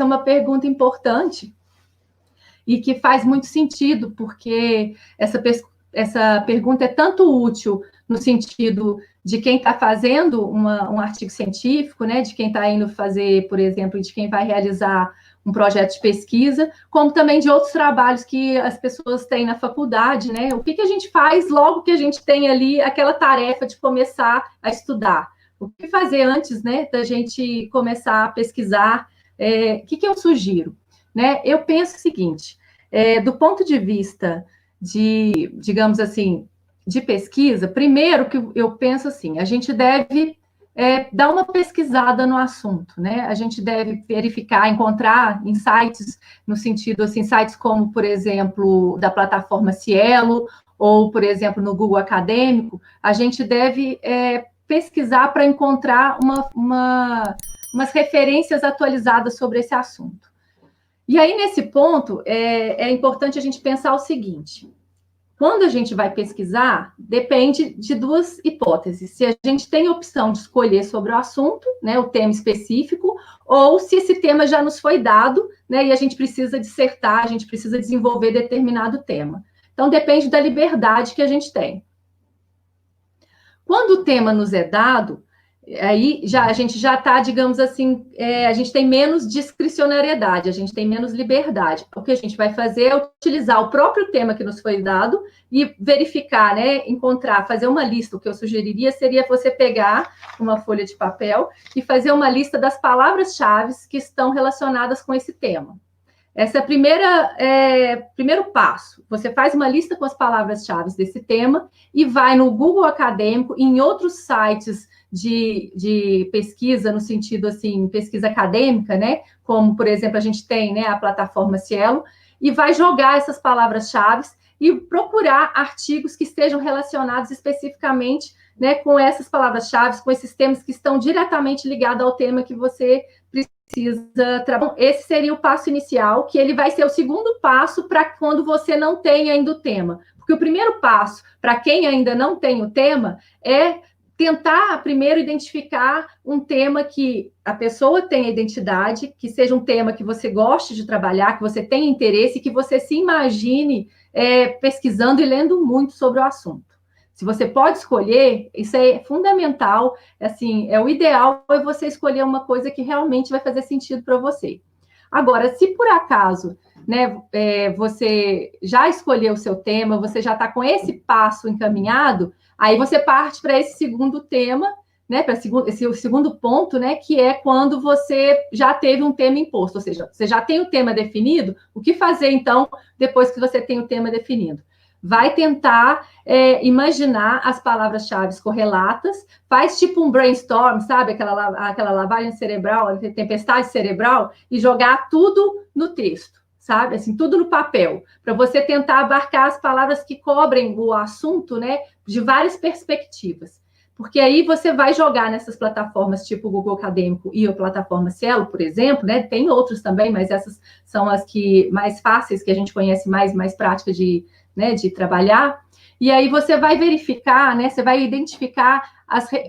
essa é uma pergunta importante e que faz muito sentido, porque essa pergunta é tanto útil no sentido de quem está fazendo um artigo científico, né, de quem está indo fazer, por exemplo, de quem vai realizar um projeto de pesquisa, como também de outros trabalhos que as pessoas têm na faculdade, né? O que a gente faz logo que a gente tem ali aquela tarefa de começar a estudar? O que fazer antes, né, da gente começar a pesquisar? O que eu sugiro? Né? Eu penso o seguinte, do ponto de vista de, digamos assim, de pesquisa, primeiro que eu penso assim, a gente deve dar uma pesquisada no assunto, né? A gente deve verificar, encontrar insights, no sentido, assim, sites como, por exemplo, da plataforma Cielo, ou, por exemplo, no Google Acadêmico, a gente deve pesquisar para encontrar umas referências atualizadas sobre esse assunto. E aí, nesse ponto, é importante a gente pensar o seguinte: quando a gente vai pesquisar, depende de duas hipóteses. Se a gente tem a opção de escolher sobre o assunto, né, o tema específico, ou se esse tema já nos foi dado, né, e a gente precisa dissertar, a gente precisa desenvolver determinado tema. Então, depende da liberdade que a gente tem. Quando o tema nos é dado, aí a gente já está, digamos assim, a gente tem menos discricionariedade, a gente tem menos liberdade. O que a gente vai fazer é utilizar o próprio tema que nos foi dado e verificar, né, encontrar, fazer uma lista. O que eu sugeriria seria você pegar uma folha de papel e fazer uma lista das palavras-chave que estão relacionadas com esse tema. Esse é o primeiro passo. Você faz uma lista com as palavras-chave desse tema e vai no Google Acadêmico e em outros sites de pesquisa, no sentido, assim, pesquisa acadêmica, né? Como, por exemplo, a gente tem, né, a plataforma Cielo, e vai jogar essas palavras-chave e procurar artigos que estejam relacionados especificamente, né, com essas palavras-chave, com esses temas que estão diretamente ligados ao tema que você precisa trabalhar. Esse seria o passo inicial, que ele vai ser o segundo passo para quando você não tem ainda o tema. Porque o primeiro passo, para quem ainda não tem o tema, é tentar primeiro identificar um tema que a pessoa tenha identidade, que seja um tema que você goste de trabalhar, que você tenha interesse, que você se imagine pesquisando e lendo muito sobre o assunto. Se você pode escolher, isso é fundamental, assim, o ideal é você escolher uma coisa que realmente vai fazer sentido para você. Agora, se por acaso, né, você já escolheu o seu tema, você já está com esse passo encaminhado, aí você parte para esse segundo tema, né, para esse segundo ponto, né, que é quando você já teve um tema imposto, ou seja, você já tem o tema definido, o que fazer, então, depois que você tem o tema definido? Vai tentar imaginar as palavras-chave correlatas, faz tipo um brainstorm, sabe? Aquela lavagem cerebral, tempestade cerebral, e jogar tudo no texto, sabe? Assim, tudo no papel, para você tentar abarcar as palavras que cobrem o assunto, né? De várias perspectivas. Porque aí você vai jogar nessas plataformas tipo o Google Acadêmico e a plataforma Cielo, por exemplo, né? Tem outros também, mas essas são as que mais fáceis, que a gente conhece mais prática de trabalhar, e aí você vai verificar, né, você vai identificar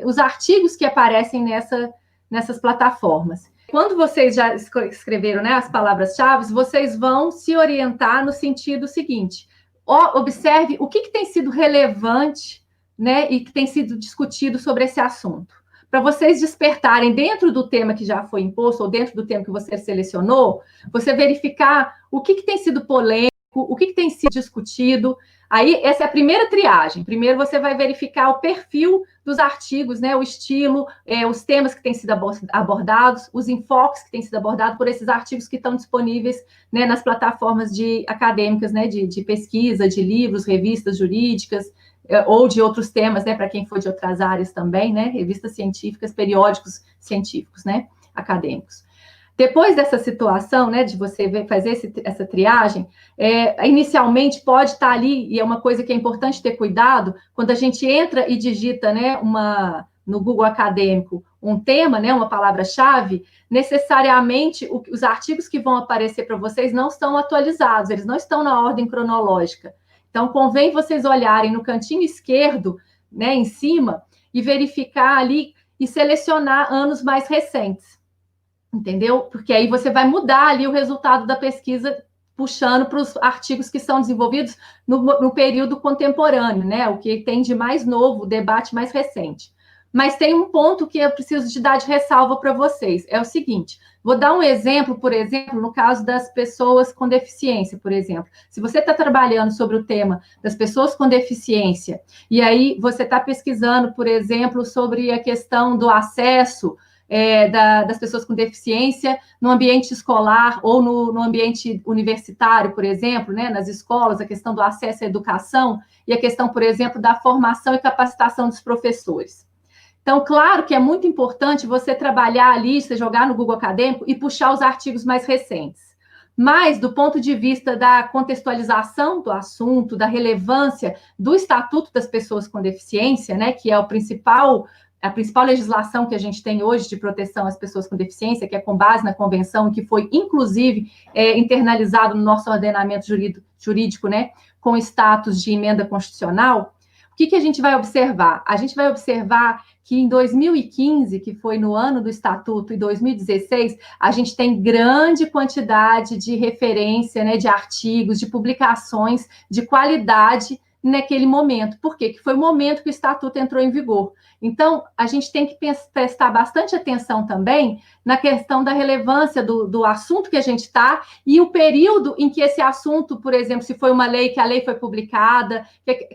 os artigos que aparecem nessas plataformas. Quando vocês já escreveram, né, as palavras-chave, vocês vão se orientar no sentido seguinte: observe o que tem sido relevante, né, e que tem sido discutido sobre esse assunto. Para vocês despertarem dentro do tema que já foi imposto, ou dentro do tema que você selecionou, você verificar o que tem sido polêmico, o que tem sido discutido. Aí, essa é a primeira triagem. Primeiro, você vai verificar o perfil dos artigos, né, o estilo, os temas que têm sido abordados, os enfoques que têm sido abordados por esses artigos que estão disponíveis, né, nas plataformas acadêmicas, né, de pesquisa, de livros, revistas jurídicas, ou de outros temas, né, para quem for de outras áreas também, né, revistas científicas, periódicos científicos, né, acadêmicos. Depois dessa situação, né, de você fazer essa triagem, inicialmente pode estar ali, e é uma coisa que é importante ter cuidado, quando a gente entra e digita, né, no Google Acadêmico um tema, né, uma palavra-chave, necessariamente os artigos que vão aparecer para vocês não estão atualizados, eles não estão na ordem cronológica. Então, convém vocês olharem no cantinho esquerdo, né, em cima, e verificar ali e selecionar anos mais recentes. entendeu? Porque aí você vai mudar ali o resultado da pesquisa, puxando para os artigos que são desenvolvidos no período contemporâneo, né? O que tem de mais novo, o debate mais recente. Mas tem um ponto que eu preciso de dar de ressalva para vocês. É o seguinte: vou dar um exemplo, por exemplo, no caso das pessoas com deficiência, por exemplo. Se você está trabalhando sobre o tema das pessoas com deficiência, e aí você está pesquisando, por exemplo, sobre a questão do acesso das pessoas com deficiência no ambiente escolar ou no ambiente universitário, por exemplo, né, nas escolas, a questão do acesso à educação e a questão, por exemplo, da formação e capacitação dos professores. Então, claro que é muito importante você trabalhar ali, você jogar no Google Acadêmico e puxar os artigos mais recentes. Mas, do ponto de vista da contextualização do assunto, da relevância do Estatuto das Pessoas com Deficiência, né, que é a principal legislação que a gente tem hoje de proteção às pessoas com deficiência, que é com base na convenção, que foi, inclusive, internalizado no nosso ordenamento jurídico, né, com status de emenda constitucional. O que a gente vai observar? A gente vai observar que em 2015, que foi no ano do Estatuto, e 2016, a gente tem grande quantidade de referência, né, de artigos, de publicações de qualidade naquele momento. Por quê? Que foi o momento que o Estatuto entrou em vigor. Então, a gente tem que prestar bastante atenção também na questão da relevância do assunto que a gente está e o período em que esse assunto, por exemplo, se foi uma lei, que a lei foi publicada,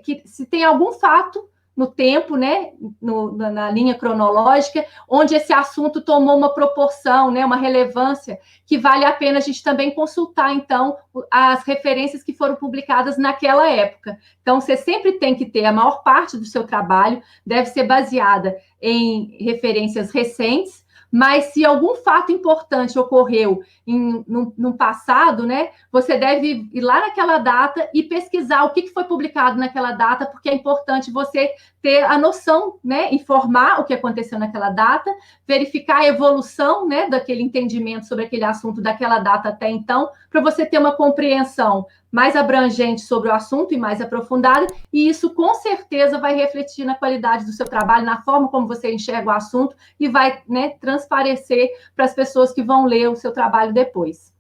que se tem algum fato no tempo, né, na linha cronológica, onde esse assunto tomou uma proporção, né, uma relevância, que vale a pena a gente também consultar, então, as referências que foram publicadas naquela época. Então, você sempre tem que ter, a maior parte do seu trabalho deve ser baseada em referências recentes, mas se algum fato importante ocorreu no passado, né, você deve ir lá naquela data e pesquisar o que foi publicado naquela data, porque é importante você ter a noção, né, informar o que aconteceu naquela data, verificar a evolução, né, daquele entendimento sobre aquele assunto daquela data até então, para você ter uma compreensão mais abrangente sobre o assunto e mais aprofundada, e isso com certeza vai refletir na qualidade do seu trabalho, na forma como você enxerga o assunto e vai, né, transparecer para as pessoas que vão ler o seu trabalho depois.